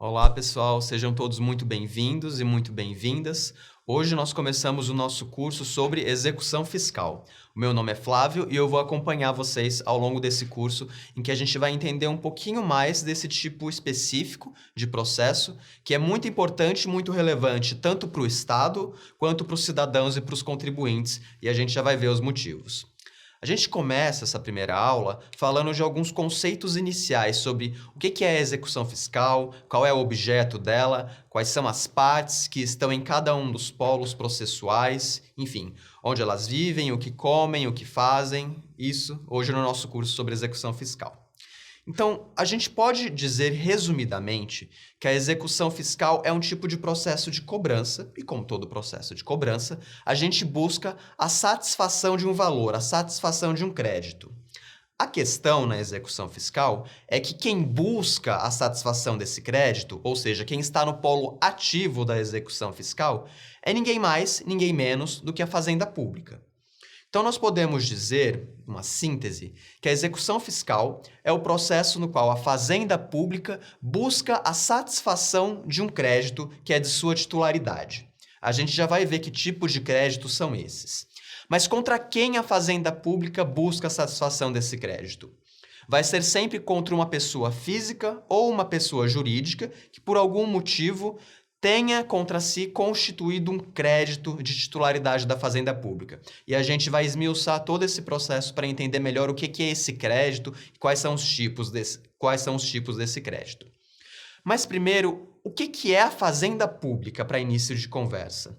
Olá, pessoal, sejam todos muito bem-vindos e muito bem-vindas. Hoje nós começamos o nosso curso sobre execução fiscal. O meu nome é Flávio e eu vou acompanhar vocês ao longo desse curso, em que a gente vai entender um pouquinho mais desse tipo específico de processo, que é muito importante e muito relevante tanto para o Estado quanto para os cidadãos e para os contribuintes, e a gente já vai ver os motivos. A gente começa essa primeira aula falando de alguns conceitos iniciais sobre o que é a execução fiscal, qual é o objeto dela, quais são as partes que estão em cada um dos polos processuais, enfim, onde elas vivem, o que comem, o que fazem, isso hoje no nosso curso sobre execução fiscal. Então, a gente pode dizer resumidamente que a execução fiscal é um tipo de processo de cobrança, e como todo processo de cobrança, a gente busca a satisfação de um valor, a satisfação de um crédito. A questão na execução fiscal é que quem busca a satisfação desse crédito, ou seja, quem está no polo ativo da execução fiscal, é ninguém mais, ninguém menos do que a Fazenda Pública. Então, nós podemos dizer, uma síntese, que a execução fiscal é o processo no qual a Fazenda Pública busca a satisfação de um crédito que é de sua titularidade. A gente já vai ver que tipos de créditos são esses. Mas contra quem a Fazenda Pública busca a satisfação desse crédito? Vai ser sempre contra uma pessoa física ou uma pessoa jurídica que, por algum motivo, tenha contra si constituído um crédito de titularidade da Fazenda Pública. E a gente vai esmiuçar todo esse processo para entender melhor o que é esse crédito e quais são os tipos desse crédito. Mas primeiro, o que é a Fazenda Pública para início de conversa?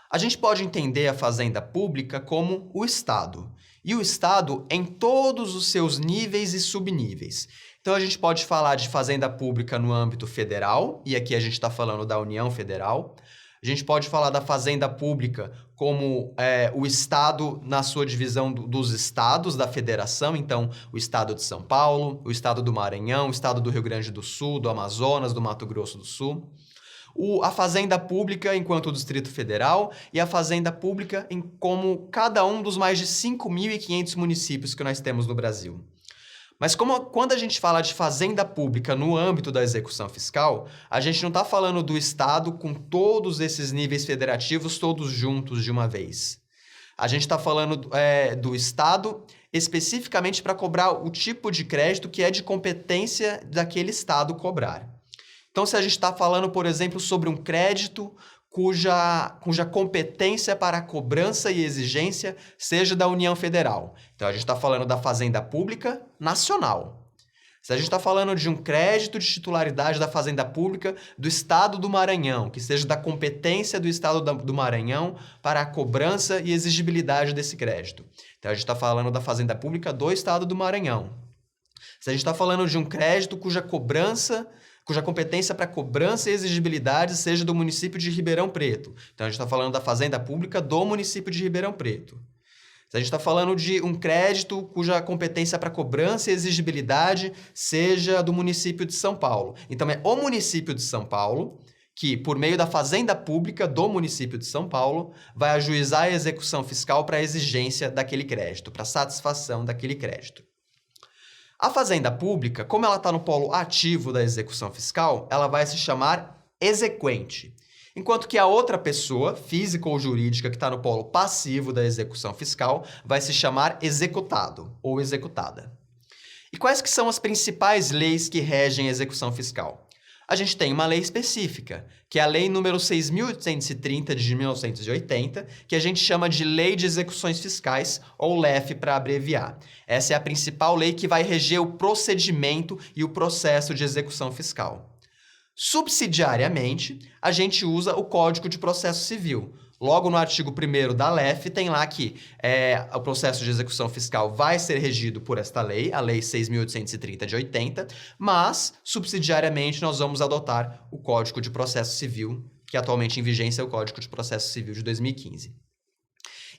A gente pode entender a Fazenda Pública como o Estado. E o Estado em todos os seus níveis e subníveis. Então, a gente pode falar de fazenda pública no âmbito federal, e aqui a gente está falando da União Federal. A gente pode falar da fazenda pública como o Estado na sua divisão dos estados da federação, então o Estado de São Paulo, o Estado do Maranhão, o Estado do Rio Grande do Sul, do Amazonas, do Mato Grosso do Sul. A fazenda pública enquanto Distrito Federal e a fazenda pública como cada um dos mais de 5.500 municípios que nós temos no Brasil. Mas quando a gente fala de fazenda pública no âmbito da execução fiscal, a gente não está falando do Estado com todos esses níveis federativos todos juntos de uma vez. A gente está falando do Estado especificamente para cobrar o tipo de crédito que é de competência daquele Estado cobrar. Então, se a gente está falando, por exemplo, sobre um crédito cuja competência para a cobrança e exigência seja da União Federal. Então, a gente está falando da Fazenda Pública Nacional. Se a gente está falando de um crédito de titularidade da Fazenda Pública do Estado do Maranhão, que seja da competência do Estado do Maranhão para a cobrança e exigibilidade desse crédito. Então, a gente está falando da Fazenda Pública do Estado do Maranhão. Se a gente está falando de um crédito cuja competência para cobrança e exigibilidade seja do município de Ribeirão Preto. Então, a gente está falando da Fazenda Pública do município de Ribeirão Preto. Se a gente está falando de um crédito cuja competência para cobrança e exigibilidade seja do município de São Paulo. Então, é o município de São Paulo que, por meio da Fazenda Pública do município de São Paulo, vai ajuizar a execução fiscal para a exigência daquele crédito, para a satisfação daquele crédito. A Fazenda Pública, como ela está no polo ativo da execução fiscal, ela vai se chamar exequente. Enquanto que a outra pessoa, física ou jurídica, que está no polo passivo da execução fiscal, vai se chamar executado ou executada. E quais que são as principais leis que regem a execução fiscal? A gente tem uma lei específica, que é a Lei número 6.830 de 1980, que a gente chama de Lei de Execuções Fiscais, ou LEF para abreviar. Essa é a principal lei que vai reger o procedimento e o processo de execução fiscal. Subsidiariamente, a gente usa o Código de Processo Civil. Logo no artigo 1º da LEF tem lá que o processo de execução fiscal vai ser regido por esta lei, a Lei 6.830 de 80, mas, subsidiariamente, nós vamos adotar o Código de Processo Civil, que atualmente em vigência é o Código de Processo Civil de 2015.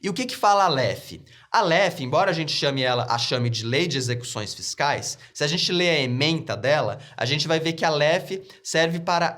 E o que fala a LEF? A LEF, embora a gente chame de Lei de Execuções Fiscais, se a gente ler a ementa dela, a gente vai ver que a LEF serve para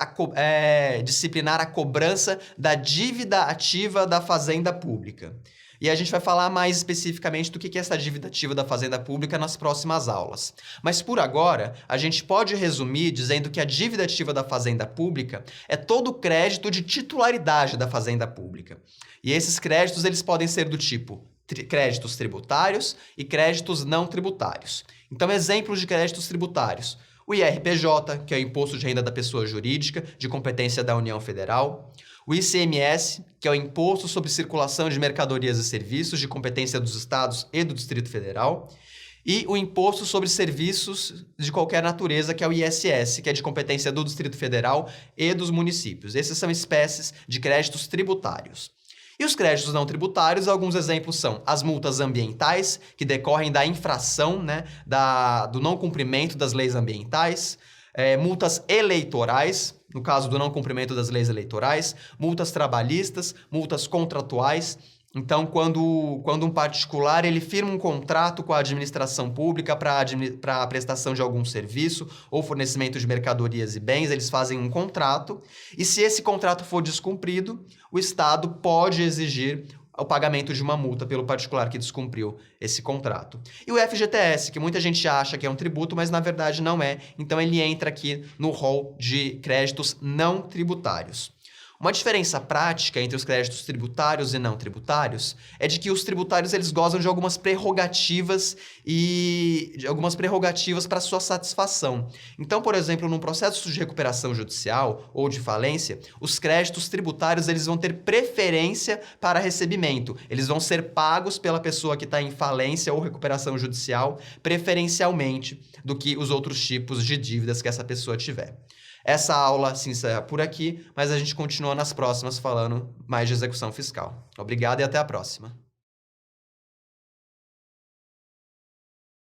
disciplinar a cobrança da dívida ativa da Fazenda Pública. E a gente vai falar mais especificamente do que é essa dívida ativa da Fazenda Pública nas próximas aulas. Mas por agora, a gente pode resumir dizendo que a dívida ativa da Fazenda Pública é todo o crédito de titularidade da Fazenda Pública. E esses créditos eles podem ser do tipo créditos tributários e créditos não tributários. Então, exemplos de créditos tributários. O IRPJ, que é o Imposto de Renda da Pessoa Jurídica, de competência da União Federal. O ICMS, que é o Imposto sobre Circulação de Mercadorias e Serviços, de competência dos Estados e do Distrito Federal. E o Imposto sobre Serviços de qualquer natureza, que é o ISS, que é de competência do Distrito Federal e dos municípios. Esses são espécies de créditos tributários. E os créditos não tributários, alguns exemplos são as multas ambientais, que decorrem da infração, do não cumprimento das leis ambientais, multas eleitorais, no caso do não cumprimento das leis eleitorais, multas trabalhistas, multas contratuais. Então, quando um particular ele firma um contrato com a administração pública para a prestação de algum serviço ou fornecimento de mercadorias e bens, eles fazem um contrato, e se esse contrato for descumprido, o Estado pode exigir o pagamento de uma multa pelo particular que descumpriu esse contrato. E o FGTS, que muita gente acha que é um tributo, mas na verdade não é, então ele entra aqui no rol de créditos não tributários. Uma diferença prática entre os créditos tributários e não tributários é de que os tributários eles gozam de algumas prerrogativas para sua satisfação. Então, por exemplo, num processo de recuperação judicial ou de falência, os créditos tributários eles vão ter preferência para recebimento. Eles vão ser pagos pela pessoa que está em falência ou recuperação judicial preferencialmente do que os outros tipos de dívidas que essa pessoa tiver. Essa aula se encerra por aqui, mas a gente continua nas próximas falando mais de execução fiscal. Obrigado e até a próxima.